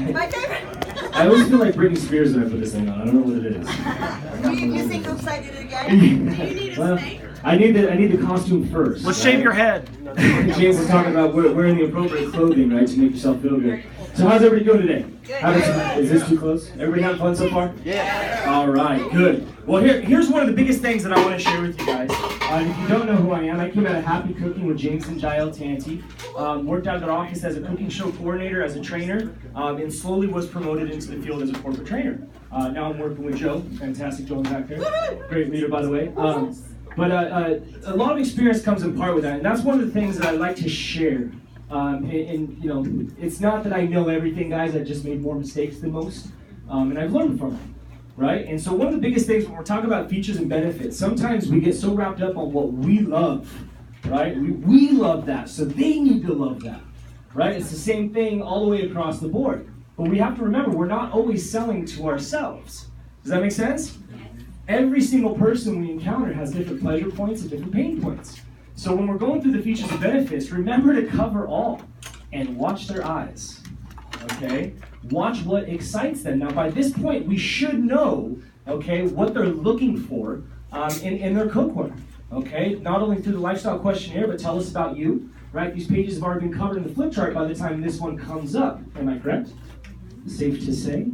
My favorite. I always feel like Britney Spears when I put this thing on. I don't know what it is. You think I'm excited again? Do you need a snake? I need the costume first. Let's shave your head. James is talking about wearing the appropriate clothing, right, to make yourself feel good. So how's everybody doing today? Is this too close? Everybody having fun so far? Yeah. All right, good. Well, here's one of the biggest things that I want to share with you guys. If you don't know who I am, I came out of Happy Cooking with James and Jael Tanti. Worked out of their office as a cooking show coordinator, as a trainer, and slowly was promoted into the field as a corporate trainer. Now I'm working with Joe. Fantastic Joe back there. Great leader, by the way. But a lot of experience comes in part with that, and that's one of the things that I like to share. And you know, it's not that I know everything, guys. I've just made more mistakes than most, and I've learned from them, right? And so one of the biggest things when we're talking about features and benefits, sometimes we get so wrapped up on what we love, right? We love that, so they need to love that, right? It's the same thing all the way across the board. But we have to remember, we're not always selling to ourselves. Does that make sense? Every single person we encounter has different pleasure points and different pain points. So when we're going through the features and benefits, remember to cover all and watch their eyes, okay? Watch what excites them. Now, by this point, we should know, okay, what they're looking for in their cookware, okay? Not only through the lifestyle questionnaire, but tell us about you, right? These pages have already been covered in the flip chart by the time this one comes up. Am I correct? Safe to say?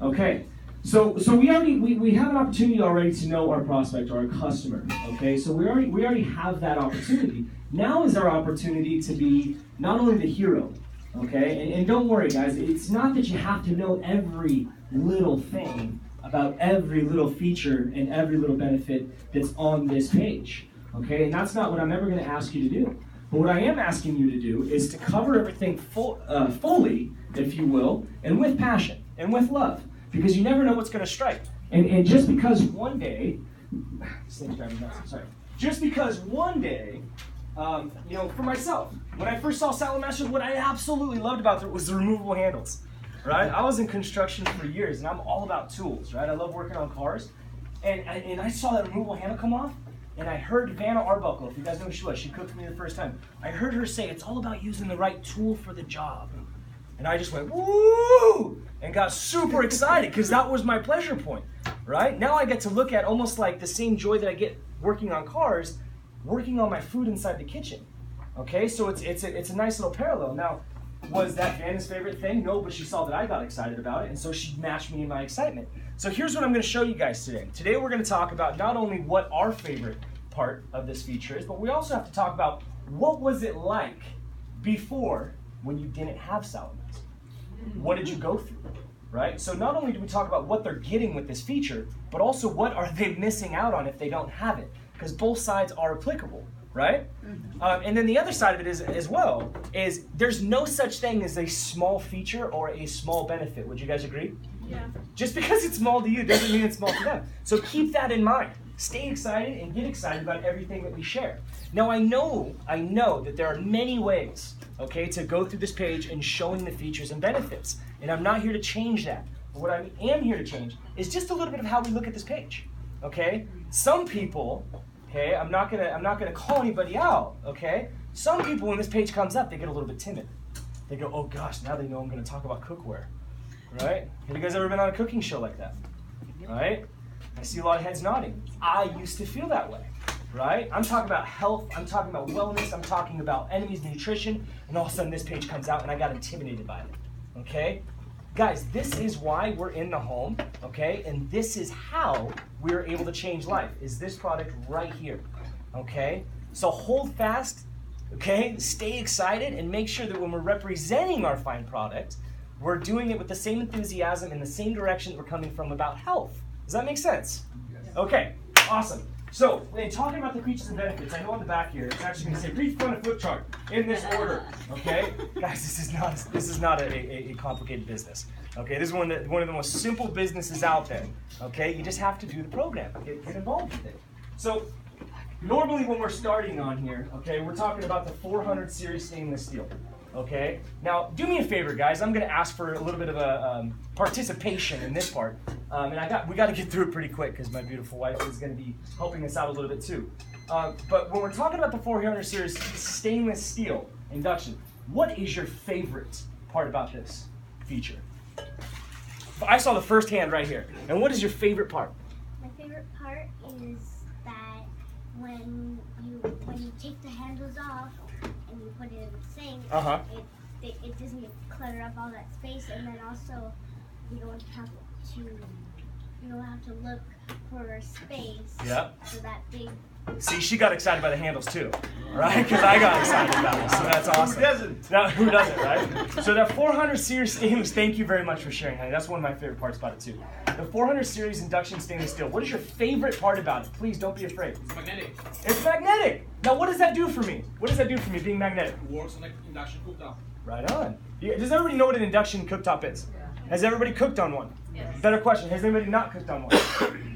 Okay. So we have an opportunity already to know our prospect or our customer. Okay, so we already have that opportunity. Now is our opportunity to be not only the hero. Okay, and don't worry, guys. It's not that you have to know every little thing about every little feature and every little benefit that's on this page. Okay, and that's not what I'm ever going to ask you to do. But what I am asking you to do is to cover everything fully, if you will, and with passion and with love. Because you never know what's going to strike. And just because one day, just because one day, you know, for myself, when I first saw Salamasters, what I absolutely loved about it was the removable handles, right? I was in construction for years, and I'm all about tools, right? I love working on cars. And I saw that removable handle come off, and I heard Vanna Arbuckle, if you guys know who she was, she cooked for me the first time. I heard her say, it's all about using the right tool for the job. And I just went, woo! And got super excited because that was my pleasure point, right? Now I get to look at almost like the same joy that I get working on cars, working on my food inside the kitchen. Okay, so it's a nice little parallel. Now, was that Vanna's favorite thing? No, but she saw that I got excited about it, and so she matched me in my excitement. So here's what I'm going to show you guys today. Today we're going to talk about not only what our favorite part of this feature is, but we also have to talk about what was it like before when you didn't have Salamasters. What did you go through, right? So not only do we talk about what they're getting with this feature, but also what are they missing out on if they don't have it, because both sides are applicable, right? And then the other side of it is, as well, is there's no such thing as a small feature or a small benefit. Would you guys agree? Yeah. Just because it's small to you doesn't mean it's small to them. So keep that in mind. Stay excited and get excited about everything that we share. Now I know that there are many ways, okay, to go through this page and showing the features and benefits. And I'm not here to change that. But what I am here to change is just a little bit of how we look at this page. Okay? Some people, okay, I'm not gonna call anybody out, okay? Some people when this page comes up, they get a little bit timid. They go, oh gosh, now they know I'm gonna talk about cookware. Right? Have you guys ever been on a cooking show like that? Right? I see a lot of heads nodding. I used to feel that way, right? I'm talking about health, I'm talking about wellness, I'm talking about enemies, nutrition, and all of a sudden this page comes out and I got intimidated by it, okay? Guys, this is why we're in the home, okay? And this is how we're able to change life, is this product right here, okay? So hold fast, okay? Stay excited and make sure that when we're representing our fine product, we're doing it with the same enthusiasm in the same direction that we're coming from about health. Does that make sense? Yes. Okay, awesome. So, when talking about the features and benefits, I know on the back here, it's actually going to say brief fun and flip chart in this order. Okay, guys, this is not a complicated business. Okay, this is one of the most simple businesses out there. Okay, you just have to do the program, get involved with it. So, normally when we're starting on here, okay, we're talking about the 400 series stainless steel. Okay, now do me a favor, guys. I'm going to ask for a little bit of a participation in this part, and we got to get through it pretty quick because my beautiful wife is going to be helping us out a little bit too. But when we're talking about the 400 series stainless steel induction, what is your favorite part about this feature? I saw the first hand right here. And what is your favorite part? My favorite part is that when you take the handles off and you put it in the sink, it doesn't get clutter up all that space, and then also you don't have to look for a space. Yep. So that big. See, she got excited by the handles too, right? Because I got excited about it, so that's awesome. Who doesn't? Now, who doesn't, right? So that 400 series stainless, thank you very much for sharing, honey. That's one of my favorite parts about it too. The 400 series induction stainless steel, what is your favorite part about it? Please don't be afraid. It's magnetic. It's magnetic. Now, what does that do for me? What does that do for me, being magnetic? It works on an induction cooktop. Right on. Does everybody know what an induction cooktop is? Has everybody cooked on one? Yes. Better question, has anybody not cooked on one?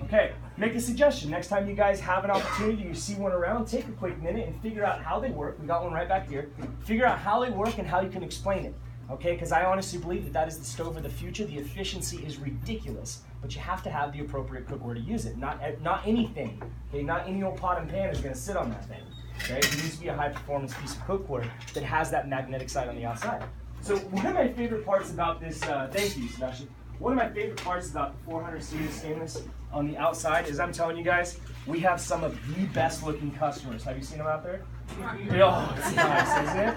Okay, make a suggestion. Next time you guys have an opportunity, you see one around, take a quick minute and figure out how they work. We got one right back here. Figure out how they work and how you can explain it. Okay, because I honestly believe that that is the stove of the future. The efficiency is ridiculous, but you have to have the appropriate cookware to use it. Not anything. Okay, not any old pot and pan is going to sit on that thing. Okay, it needs to be a high-performance piece of cookware that has that magnetic side on the outside. So one of my favorite parts about this, thank you, Sebastian. One of my favorite parts about the 400 series stainless on the outside is, I'm telling you guys, we have some of the best looking customers. Have you seen them out there? Oh, it's nice, isn't it?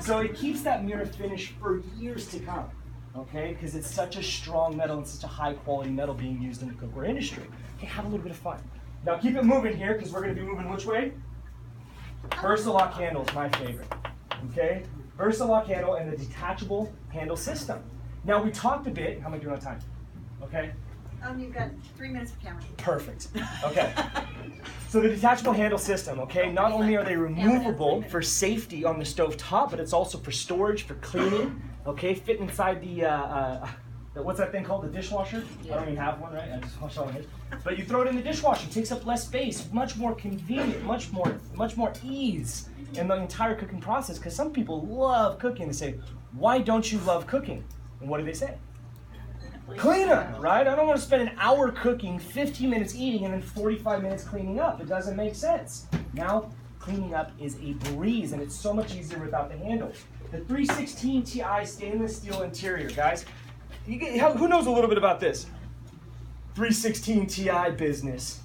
So it keeps that mirror finish for years to come, okay? Because it's such a strong metal and such a high quality metal being used in the cookware industry. Okay, have a little bit of fun. Now keep it moving here, because we're going to be moving which way? Versalock handle is my favorite, okay? Versalock handle and the detachable handle system. Now we talked a bit, how am I doing on time? Okay? You've got 3 minutes for camera. Perfect. Okay. So the detachable handle system, okay, not only are they removable for safety on the stove top, but it's also for storage, for cleaning, okay, fit inside the what's that thing called, the dishwasher? I don't even have one, right? I just wash all of it. But you throw it in the dishwasher, it takes up less space, much more convenient, much more ease in the entire cooking process, because some people love cooking. They say, why don't you love cooking? And what do they say? Clean up, right? I don't want to spend an hour cooking, 15 minutes eating, and then 45 minutes cleaning up. It doesn't make sense. Now, cleaning up is a breeze, and it's so much easier without the handle. The 316 Ti stainless steel interior, guys. Who knows a little bit about this? 316 Ti business,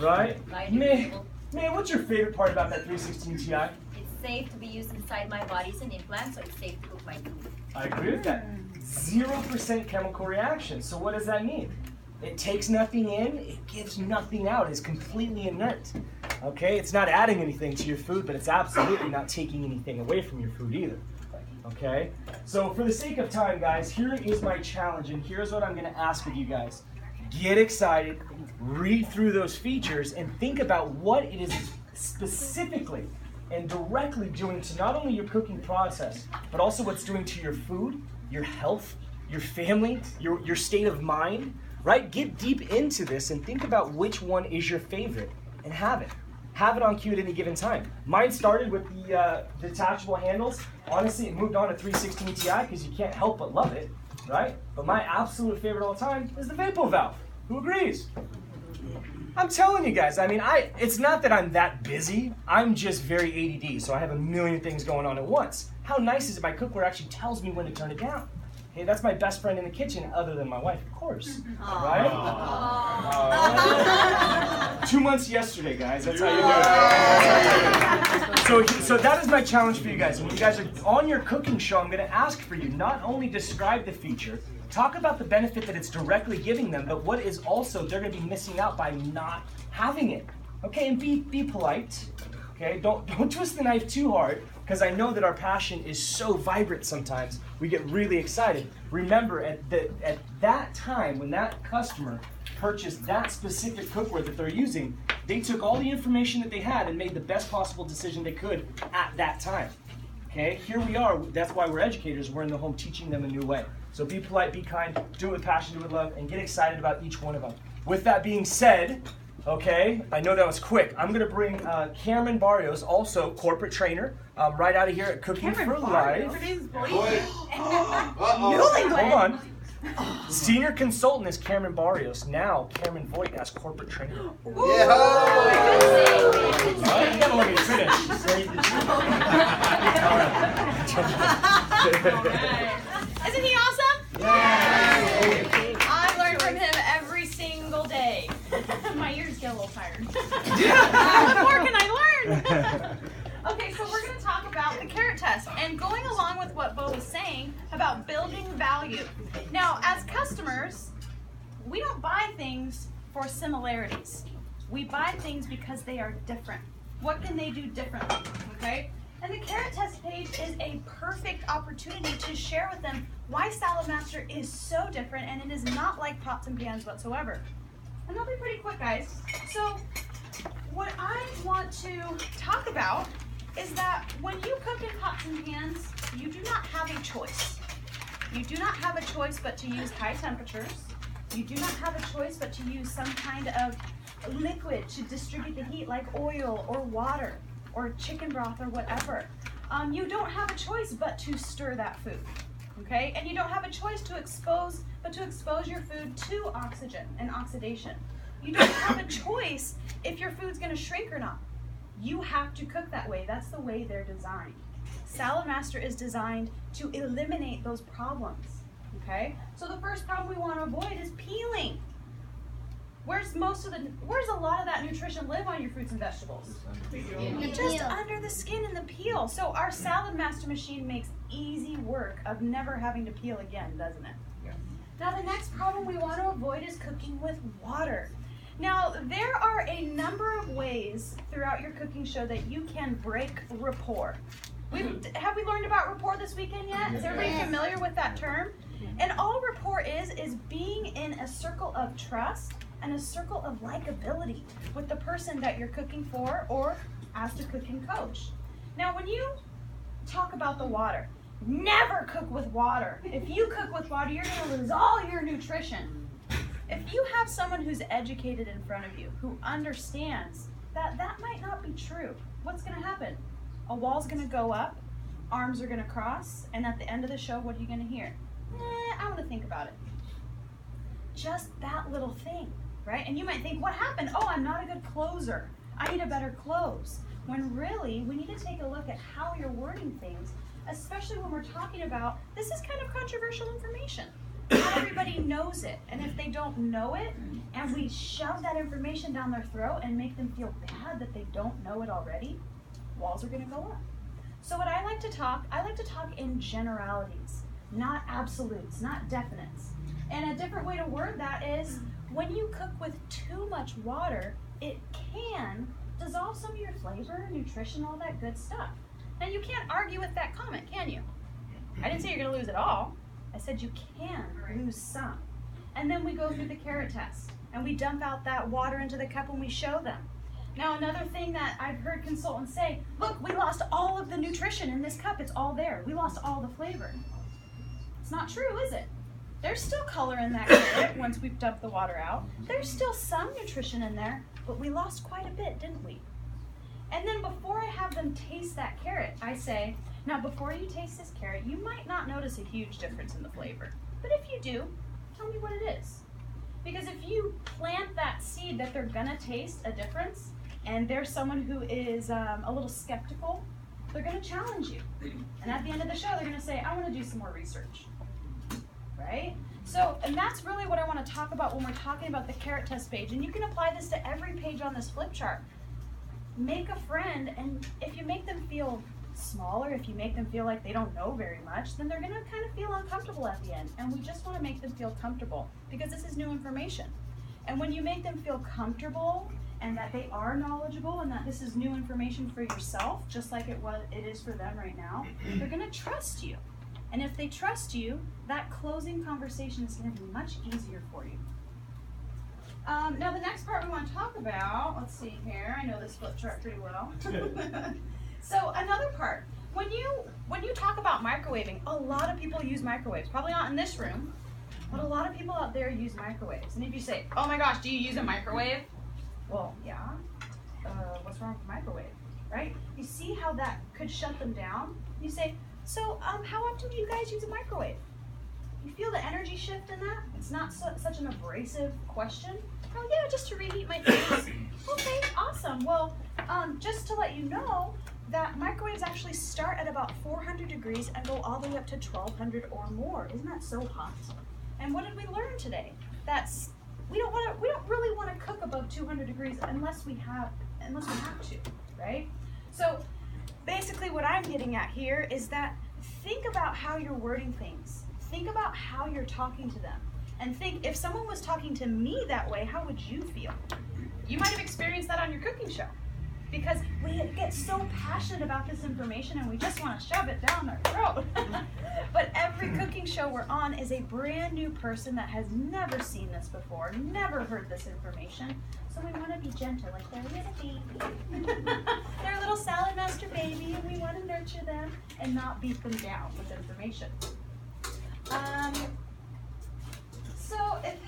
right? Man, what's your favorite part about that 316 Ti? It's safe to be used inside my body. It's an implant, so it's safe to cook my food. I agree with that. 0% chemical reaction. So what does that mean? It takes nothing in, it gives nothing out. It's completely inert. Okay, it's not adding anything to your food, but it's absolutely not taking anything away from your food either. Okay, so for the sake of time, guys, here is my challenge, and here's what I'm going to ask of you guys. Get excited, read through those features, and think about what it is specifically and directly doing to not only your cooking process, but also what's doing to your food, your health, your family, your state of mind, right? Get deep into this and think about which one is your favorite and have it. Have it on cue at any given time. Mine started with the detachable handles. Honestly, it moved on to 316 Ti because you can't help but love it, right? But my absolute favorite all time is the Beau valve. Who agrees? I'm telling you guys, I mean, it's not that I'm that busy. I'm just very ADD, so I have a million things going on at once. How nice is it my cookware actually tells me when to turn it down? Hey, that's my best friend in the kitchen, other than my wife, of course. Right? 2 months yesterday, guys. That's how you do it. So that is my challenge for you guys. When you guys are on your cooking show, I'm going to ask for you not only describe the feature, talk about the benefit that it's directly giving them, but what is also they're going to be missing out by not having it. Okay, and be polite. Okay, don't twist the knife too hard, because I know that our passion is so vibrant sometimes. We get really excited. Remember, at that time, when that customer purchased that specific cookware that they're using, they took all the information that they had and made the best possible decision they could at that time. Okay, here we are. That's why we're educators. We're in the home teaching them a new way. So be polite, be kind, do it with passion, do it with love, and get excited about each one of them. With that being said, okay, I know that was quick. I'm going to bring Cameron Barrios, also corporate trainer, right out of here at Cooking for Life. Hold on. Senior consultant is Cameron Barrios. Now, Cameron Voigt as corporate trainer. Yeah. You gotta let me finish. Isn't he awesome? Yeah. my ears get a little tired. What more can I learn? Okay, so we're going to talk about the carrot test and going along with what Beau was saying about building value. Now, as customers, we don't buy things for similarities. We buy things because they are different. What can they do differently, okay? And the carrot test page is a perfect opportunity to share with them why Salad Master is so different and it is not like pots and pans whatsoever. And I'll be pretty quick, guys. So what I want to talk about is that when you cook in pots and pans, you do not have a choice. You do not have a choice but to use high temperatures. You do not have a choice but to use some kind of liquid to distribute the heat like oil or water or chicken broth or whatever. You don't have a choice but to stir that food, okay? And you don't have a choice to expose your food to oxygen and oxidation. You don't have a choice if your food's gonna shrink or not. You have to cook that way. That's the way they're designed. Salad Master is designed to eliminate those problems, okay? So the first problem we want to avoid is peeling. Where's a lot of that nutrition live on your fruits and vegetables? Just under the skin and the peel. So our Salad Master machine makes easy work of never having to peel again, doesn't it? Yeah. Now the next problem we want to avoid is cooking with water. Now, there are a number of ways throughout your cooking show that you can break rapport. Have we learned about rapport this weekend yet? Is everybody familiar with that term? And all rapport is being in a circle of trust and a circle of likability with the person that you're cooking for or as the cooking coach. Now, when you talk about the water, never cook with water. If you cook with water, you're going to lose all your nutrition. If you have someone who's educated in front of you, who understands that that might not be true, what's going to happen? A wall's going to go up, arms are going to cross, and at the end of the show, what are you going to hear? I want to think about it. Just that little thing, right? And you might think, what happened? Oh, I'm not a good closer. I need a better close. When really, we need to take a look at how you're wording things, especially when we're talking about, this is kind of controversial information. Not everybody knows it, and if they don't know it, and we shove that information down their throat and make them feel bad that they don't know it already, walls are going to go up. So what I like to talk in generalities, not absolutes, not definites. And a different way to word that is, when you cook with too much water, it can dissolve some of your flavor, nutrition, all that good stuff. And you can't argue with that comment, can you? I didn't say you're going to lose it all. I said you can lose some. And then we go through the carrot test and we dump out that water into the cup and we show them. Now another thing that I've heard consultants say, look, we lost all of the nutrition in this cup, it's all there. We lost all the flavor. It's not true, is it? There's still color in that carrot once we've dumped the water out. There's still some nutrition in there, but we lost quite a bit, didn't we? And then before I have them taste that carrot, I say, now before you taste this carrot, you might not notice a huge difference in the flavor. But if you do, tell me what it is. Because if you plant that seed that they're gonna taste a difference, and there's someone who is a little skeptical, they're gonna challenge you. And at the end of the show, they're gonna say, I wanna do some more research, right? So, and that's really what I wanna talk about when we're talking about the carrot test page. And you can apply this to every page on this flip chart. Make a friend, and if you make them feel smaller, if you make them feel like they don't know very much, then they're going to kind of feel uncomfortable at the end. And we just want to make them feel comfortable because this is new information. And when you make them feel comfortable and that they are knowledgeable and that this is new information for yourself, just like it is for them right now, they're going to trust you. And if they trust you, that closing conversation is going to be much easier for you. Now the next part we want to talk about, let's see here, I know this flip chart pretty well. So another part, when you talk about microwaving, a lot of people use microwaves. Probably not in this room, but a lot of people out there use microwaves. And if you say, oh my gosh, do you use a microwave? Well, yeah. What's wrong with microwave, right? You see how that could shut them down? You say, so how often do you guys use a microwave? You feel the energy shift in that? It's not such an abrasive question. Oh yeah, just to reheat my things. Okay, awesome. Well, just to let you know that microwaves actually start at about 400 degrees and go all the way up to 1200 or more. Isn't that so hot? And what did we learn today? That's we don't really want to cook above 200 degrees unless we have to, right? So basically what I'm getting at here is that think about how you're wording things. Think about how you're talking to them. And think, if someone was talking to me that way, how would you feel? You might have experienced that on your cooking show. Because we get so passionate about this information and we just want to shove it down our throat. But every cooking show we're on is a brand new person that has never seen this before, never heard this information. So we want to be gentle, like they're a little baby. They're a little salad master baby, and we want to nurture them and not beat them down with information. So if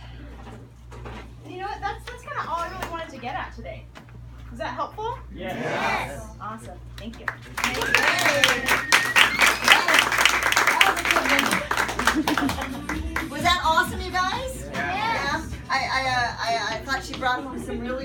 you know what, that's kind of all I really wanted to get at today. Is that helpful? Yes. Awesome. Thank you. Was that awesome, you guys? Yes. Yeah. I thought she brought home some really